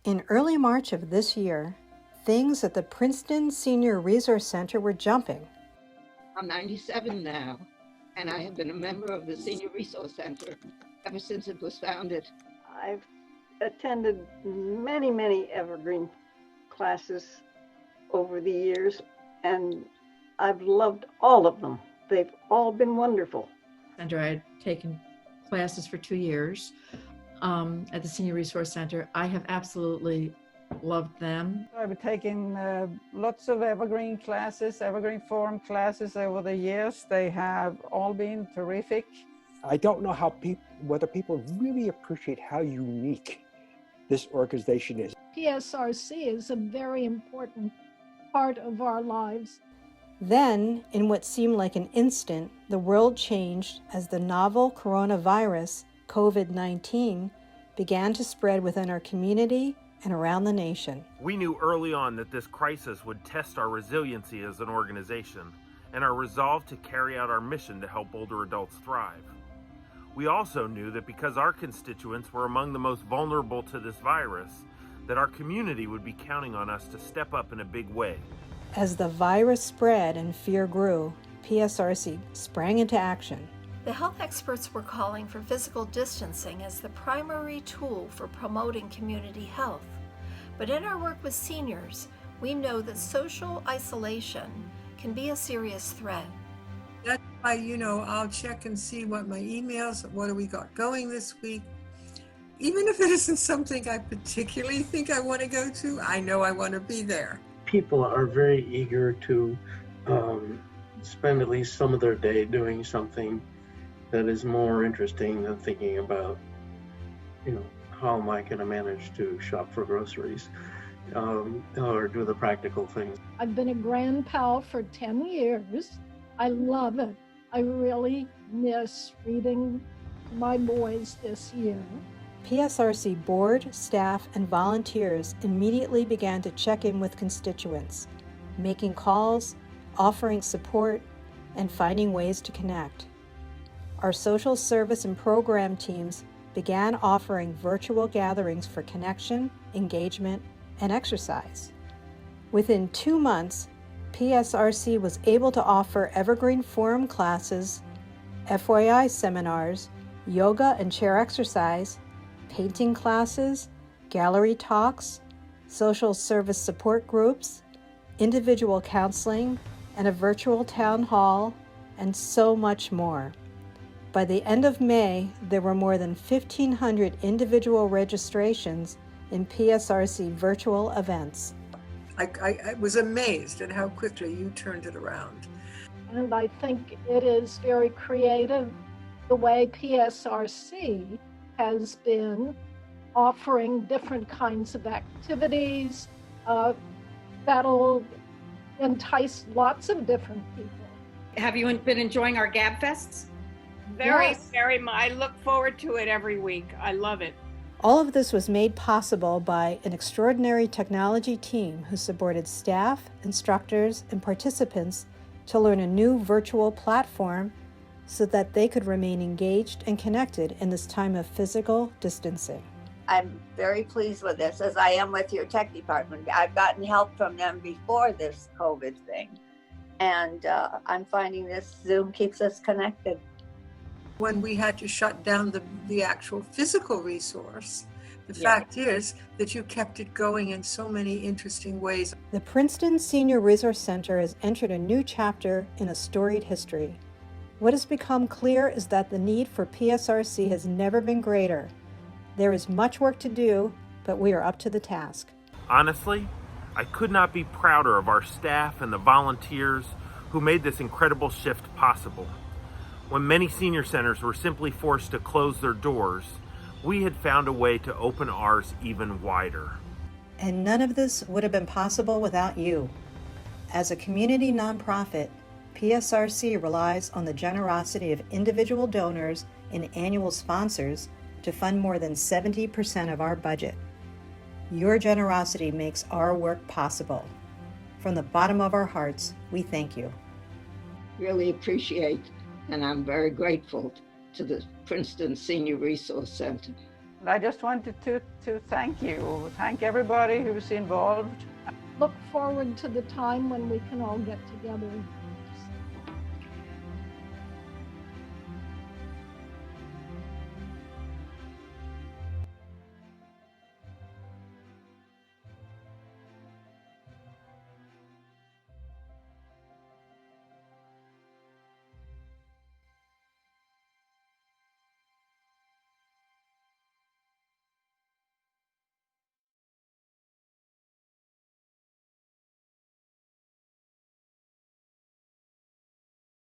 In early March of this year, things at the Princeton Senior Resource Center were jumping. I'm 97 now, and I have been a member of the Senior Resource Center ever since it was founded. I've attended many evergreen classes over the years, and I've loved all of them. They've all been wonderful. I had taken classes for 2 years at the Senior Resource Center. I have absolutely loved them. I've taken lots of evergreen classes, evergreen forum classes over the years. They have all been terrific. I don't know how whether people really appreciate how unique this organization is. PSRC is a very important part of our lives. Then, in what seemed like an instant, the world changed as the novel coronavirus, COVID-19, began to spread within our community and around the nation. We knew early on that this crisis would test our resiliency as an organization and our resolve to carry out our mission to help older adults thrive. We also knew that because our constituents were among the most vulnerable to this virus, that our community would be counting on us to step up in a big way. As the virus spread and fear grew, PSRC sprang into action. The health experts were calling for physical distancing as the primary tool for promoting community health. But in our work with seniors, we know that social isolation can be a serious threat. That's why, I'll check and see what my emails, what do we got going this week. Even if it isn't something I particularly think I want to go to, I know I want to be there. People are very eager to spend at least some of their day doing something that is more interesting than thinking about, how am I going to manage to shop for groceries or do the practical things. I've been a grand pal for 10 years. I love it. I really miss reading to my boys this year. PSRC board, staff, and volunteers immediately began to check in with constituents, making calls, offering support, and finding ways to connect. Our social service and program teams began offering virtual gatherings for connection, engagement, and exercise. Within 2 months, PSRC was able to offer evergreen forum classes, FYI seminars, yoga and chair exercise, painting classes, gallery talks, social service support groups, individual counseling, and a virtual town hall, and so much more. By the end of May, there were more than 1,500 individual registrations in PSRC virtual events. I was amazed at how quickly you turned it around. And I think it is very creative the way PSRC has been offering different kinds of activities that'll entice lots of different people. Have you been enjoying our Gab Fests? Very, Yes. very much. I look forward to it every week. I love it. All of this was made possible by an extraordinary technology team who supported staff, instructors, and participants to learn a new virtual platform so that they could remain engaged and connected in this time of physical distancing. I'm very pleased with this, as I am with your tech department. I've gotten help from them before this COVID thing, and I'm finding this Zoom keeps us connected. When we had to shut down the actual physical resource, the fact is that you kept it going in so many interesting ways. The Princeton Senior Resource Center has entered a new chapter in a storied history. What has become clear is that the need for PSRC has never been greater. There is much work to do, but we are up to the task. Honestly, I could not be prouder of our staff and the volunteers who made this incredible shift possible. When many senior centers were simply forced to close their doors, we had found a way to open ours even wider. And none of this would have been possible without you. As a community nonprofit, PSRC relies on the generosity of individual donors and annual sponsors to fund more than 70% of our budget. Your generosity makes our work possible. From the bottom of our hearts, we thank you. Really appreciate, and I'm very grateful to the Princeton Senior Resource Center. I just wanted to thank you, thank everybody who's involved. Look forward to the time when we can all get together